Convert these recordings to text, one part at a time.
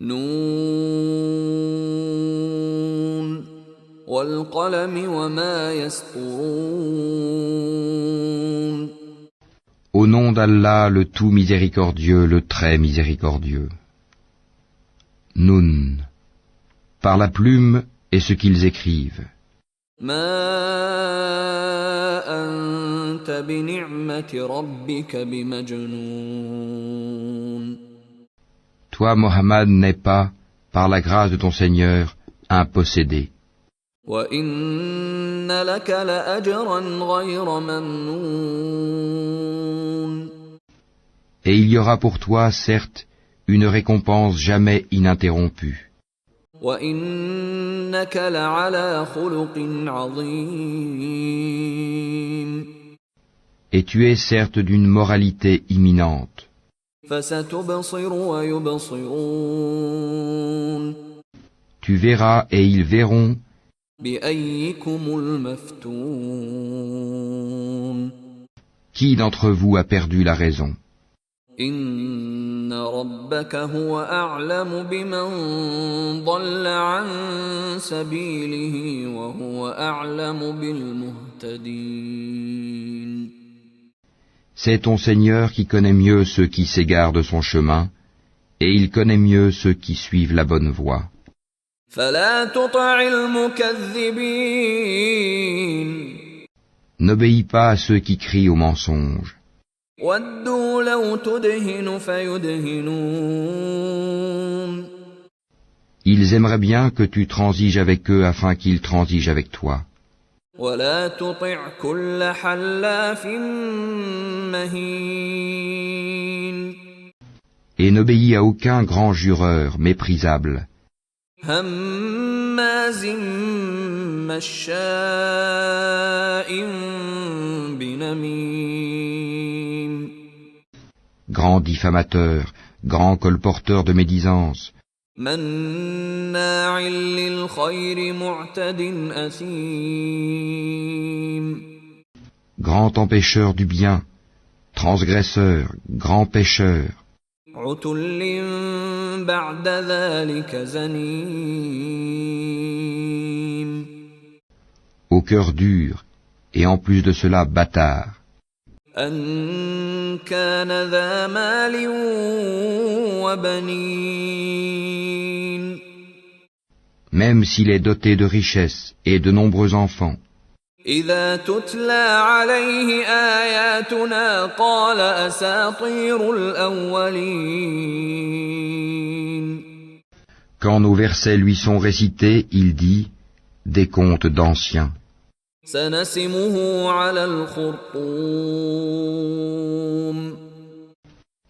نون والقلم وما يسطرون. Au nom d'Allah, le tout miséricordieux, le très miséricordieux. Nun, par la plume et ce qu'ils écrivent. ما أنت بنعمة ربك بمجنون. Toi, Mohammed, n'es pas, par la grâce de ton Seigneur, un possédé. وَإِنَّ لَكَ لَأَجْرًا غَيْرَ مَمْنُونٍ. Et il y aura pour toi, certes, une récompense jamais ininterrompue. وَإِنَّكَ لَعَلَى خُلُقٍ عَظِيمٍ. Et tu es certes d'une moralité imminente. فَسَتُبْصِرُ وَيُبْصِرُونَ. Tu verras et ils verront. بِأَيِّكُمُ الْمَفْتُونُ. Qui d'entre vous a perdu la raison? إِنَّ رَبَّكَ هُوَ أَعْلَمُ بِمَنْ ضَلَّ عَنْ سَبِيلِهِ وَهُوَ أَعْلَمُ بِالْمُهْتَدِينَ. C'est ton Seigneur qui connaît mieux ceux qui s'égarent de son chemin, et il connaît mieux ceux qui suivent la bonne voie. فَلَا تُطِعِ الْمُكَذِّبِينَ. N'obéis pas à ceux qui crient au mensonge. وَدُّوا لَوْ تُدْهِنُ فَيُدْهِنُونَ. Ils aimeraient bien que tu transiges avec eux afin qu'ils transigent avec toi. وَلَا تُطِعْ كُلَّ حَلَّافٍ مَّهِينٍ. Et n'obéis à aucun grand jureur méprisable. هَمَّازٍ مَّشَّاءٍ بِنَمِيمٍ. Grand diffamateur, grand colporteur de médisance. مَّنَّاعٍ لِّلْخَيْرِ مُعْتَدٍ أَثِيمٍ. Grand empêcheur du bien, transgresseur, grand pécheur. عُتُلٍّ بَعْدَ ذَلِكَ زَنِيمٍ. Au cœur dur, et en plus de cela bâtard. أَن كَانَ ذَا مَالٍ وَبَنِينَ. Même s'il est doté de richesses et de nombreux enfants. إِذَا تُتْلَى عَلَيْهِ آيَاتُنَا قَالَ أَسَاطِيرُ الْأَوَّلِينَ. Quand nos versets lui sont récités, il dit des contes d'anciens. سَنَسِمُهُ عَلَى الْخُرْطُومِ.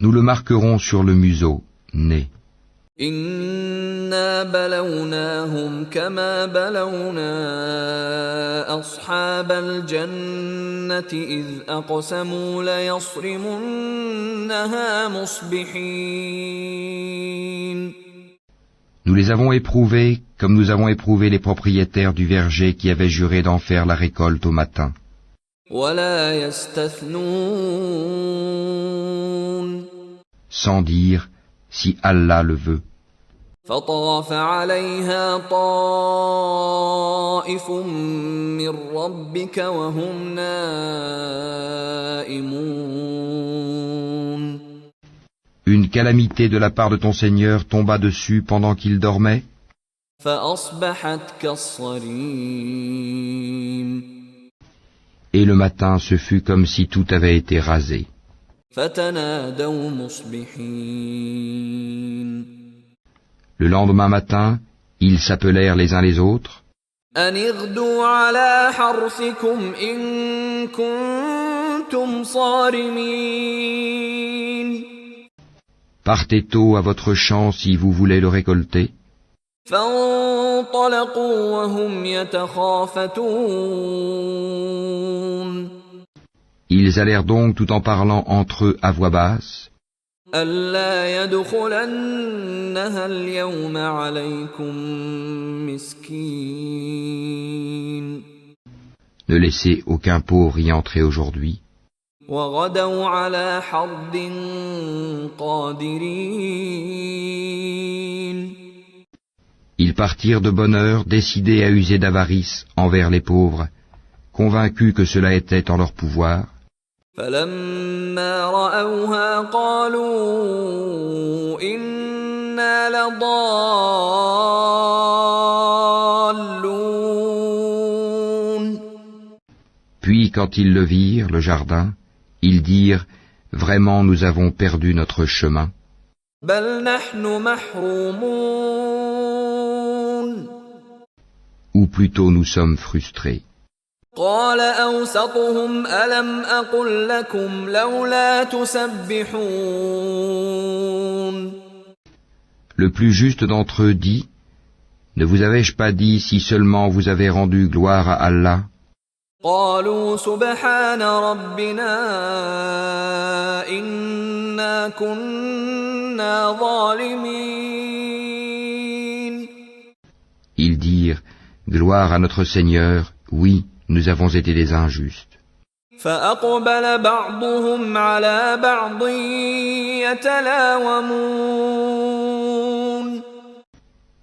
Nous le marquerons sur le museau, nez. إِنَّا بَلَوْنَاهُمْ كَمَا بَلَوْنَا أَصْحَابَ الْجَنَّةِ إِذْ أَقْسَمُوا لَيَصْرِمُنَّهَا مُصْبِحِينَ. Nous les avons éprouvés comme nous avons éprouvé les propriétaires du verger qui avaient juré d'en faire la récolte au matin. وَلَا يَسْتَثْنُونَ. Sans dire si Allah le veut. فَطَافَ عَلَيْهَا طَائِفٌ مِّن رَّبِّكَ وَهُمْ نَائِمُونَ. Une calamité de la part de ton Seigneur tomba dessus pendant qu'il dormait. فَأَصْبَحَتْ كَالصَّرِيمِ. Et le matin, ce fut comme si tout avait été rasé. فَتَنَادَوْا مُصْبِحِينَ. Le lendemain matin, ils s'appelèrent les uns les autres. أَنِ اغْدُوا عَلَىٰ حَرْثِكُمْ إِن كُنتُمْ صَارِمِينَ. Partez tôt à votre champ si vous voulez le récolter. فَانطَلَقُوا وَهُمْ يَتَخَافَتُونَ. Ils allèrent donc tout en parlant entre eux à voix basse. أَلَّا يَدْخُلَنَّهَا الْيَوْمَ عَلَيْكُمْ مِسْكِينٌ. Ne laissez aucun pauvre y entrer aujourd'hui. وَغَدَوْا عَلَىٰ حَرْدٍ قَادِرِينَ. partirent de bonne heure, décidés à user d'avarice envers les pauvres, convaincus que cela était en leur pouvoir. فلما رأوها قالوا إنا لضالون. Puis quand ils le virent, le jardin, ils dirent, vraiment nous avons perdu notre chemin. بل نحن محرومون. Ou plutôt nous sommes frustrés. قال أوسطهم ألم أقل لكم لولا تسبحون. Le plus juste d'entre eux dit, ne vous avais-je pas dit si seulement vous avez rendu gloire à Allah? قالوا سبحان ربنا إنا كنا ظالمين. Ils dirent, gloire à notre Seigneur, oui, nous avons été des injustes. فأقبل بعضهم على بعض يتلاومون.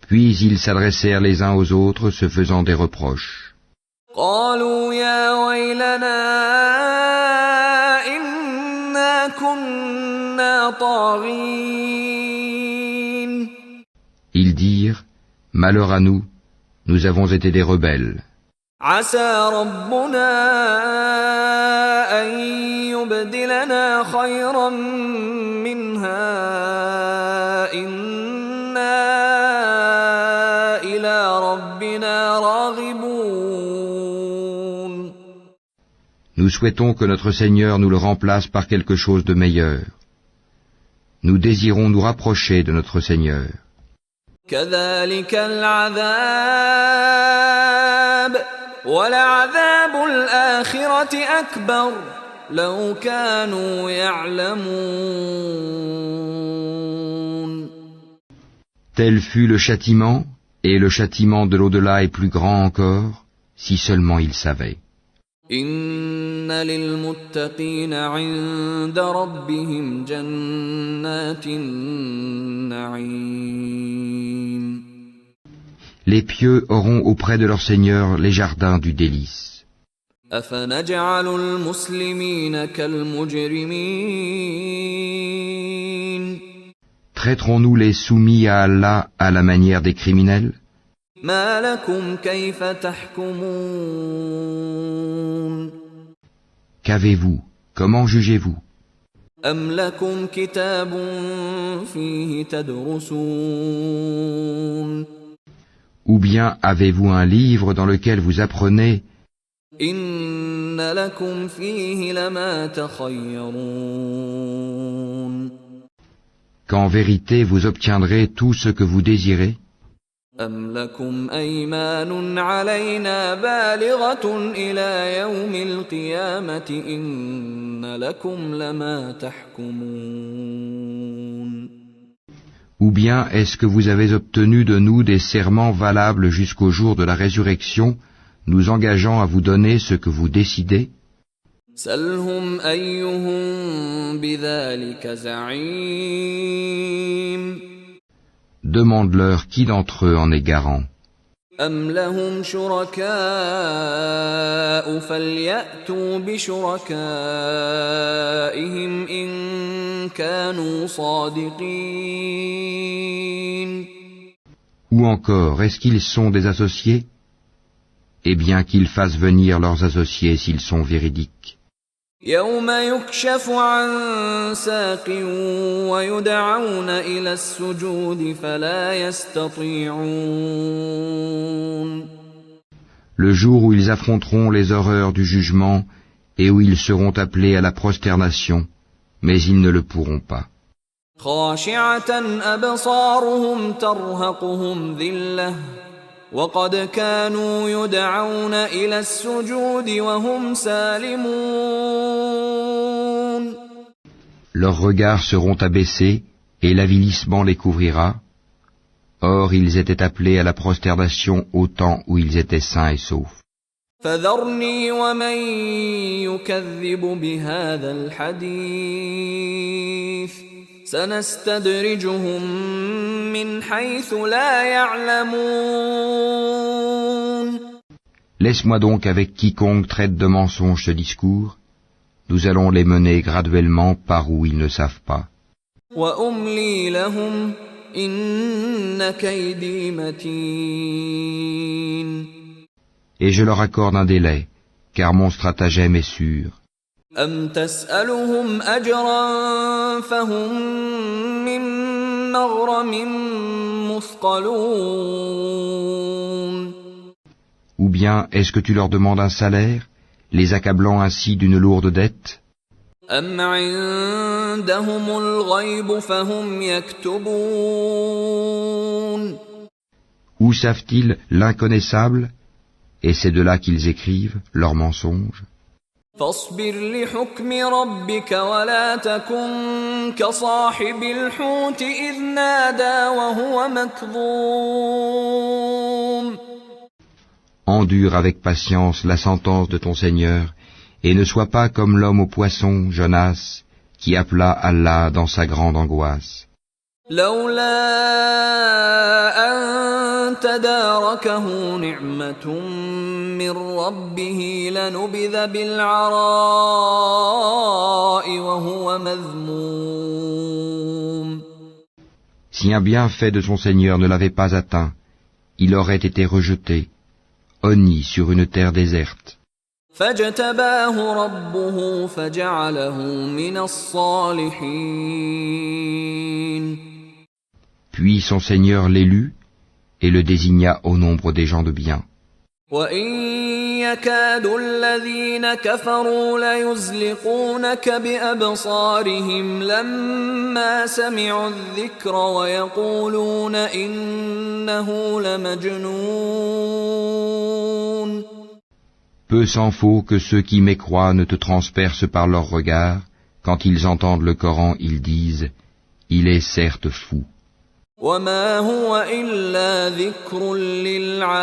Puis ils s'adressèrent les uns aux autres, se faisant des reproches. قالوا يا ويلنا إنا كنا طاغين. Ils dirent, malheur à nous, nous avons été des rebelles. عسى ربنا أن يبدلنا خيرا منها إنا إلى ربنا راغبون. Nous souhaitons que notre Seigneur nous le remplace par quelque chose de meilleur. Nous désirons nous rapprocher de notre Seigneur. كذلك العذاب ولعذاب الآخرة أكبر لو كانوا يعلمون. Tel fut le châtiment, et le châtiment de l'au-delà est plus grand encore, si seulement ils savaient. إن للمتقين عند ربهم جنات النعيم. Les pieux auront auprès de leur Seigneur les jardins du délice. أفنجعل المسلمين كالمجرمين. Traiterons-nous les soumis à Allah à la manière des criminels? ما لكم كيف تحكمون. Qu'avez-vous? Comment jugez-vous? أم لكم كتاب فيه تدرسون. Ou bien avez-vous un livre dans lequel vous apprenez? إن لكم فيه لما تخيرون. Qu'en vérité vous obtiendrez tout ce que vous désirez? أم لكم أيمان علينا بالغة إلى يوم القيامة إن لكم لما تحكمون. Ou bien est-ce que vous avez obtenu de nous des serments valables jusqu'au jour de la résurrection, nous engageant à vous donner ce que vous décidez? سلهم أيهم بذلك زعيم. Demande-leur qui d'entre eux en est garant. أم لهم شركاء فليأتوا بشركائهم إن كانوا صادقين. Ou encore, est-ce qu'ils sont des associés? Eh bien qu'ils fassent venir leurs associés s'ils sont véridiques. يوم يكشف عن ساق ويدعون إلى السجود فلا يستطيعون. Le jour où ils affronteront les horreurs du jugement et où ils seront appelés à la prosternation, mais ils ne le pourront pas. خاشعة أبصارهم ترهقهم ذلة وقد كانوا يدعون إلى السجود وهم سالمون. Leurs regards seront abaissés et l'avilissement les couvrira. Or, ils étaient appelés à la prosternation au temps où ils étaient sains et saufs. فذرني ومن يكذب بهذا الحديث سنستدرجهم من حيث لا يعلمون. Laisse-moi donc avec quiconque traite de mensonge ce discours, nous allons les mener graduellement par où ils ne savent pas. وأملي لهم إن كيدي متين. Et je leur accorde un délai, car mon stratagème est sûr. أم تسألهم أجرا فهم من مغرم مثقلون. Ou bien est-ce que tu leur demandes un salaire, les accablant ainsi d'une lourde dette? أم عندهم الغيب فهم يكتبون. Où savent-ils l'inconnaissable, et c'est de là qu'ils écrivent leurs mensonges? فاصبر لحكم ربك ولا تكن كصاحب الحوت إذ نادى وهو مكظوم. Endure avec patience la sentence de ton Seigneur, et ne sois pas comme l'homme au poisson, Jonas, qui appela Allah dans sa grande angoisse. لولا أن تداركه نعمة من ربه لنبذ بالعراء وهو مذموم. Si un bienfait de son Seigneur ne l'avait pas atteint, il aurait été rejeté, honni sur une terre déserte. فاجتباه ربه فجعله من الصالحين. Puis son Seigneur l'élut et le désigna au nombre des gens de bien. وإن يكاد الذين كفروا ليزلقونك بأبصارهم لما سمعوا الذكر ويقولون إنه لمجنون. Peu s'en faut que ceux qui mécroient ne te transpercent par leurs regards. Quand ils entendent le Coran, ils disent « Il est certes fou ». وما هو إلا ذكر للعالمين.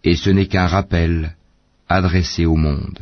Et ce n'est qu'un rappel adressé au monde.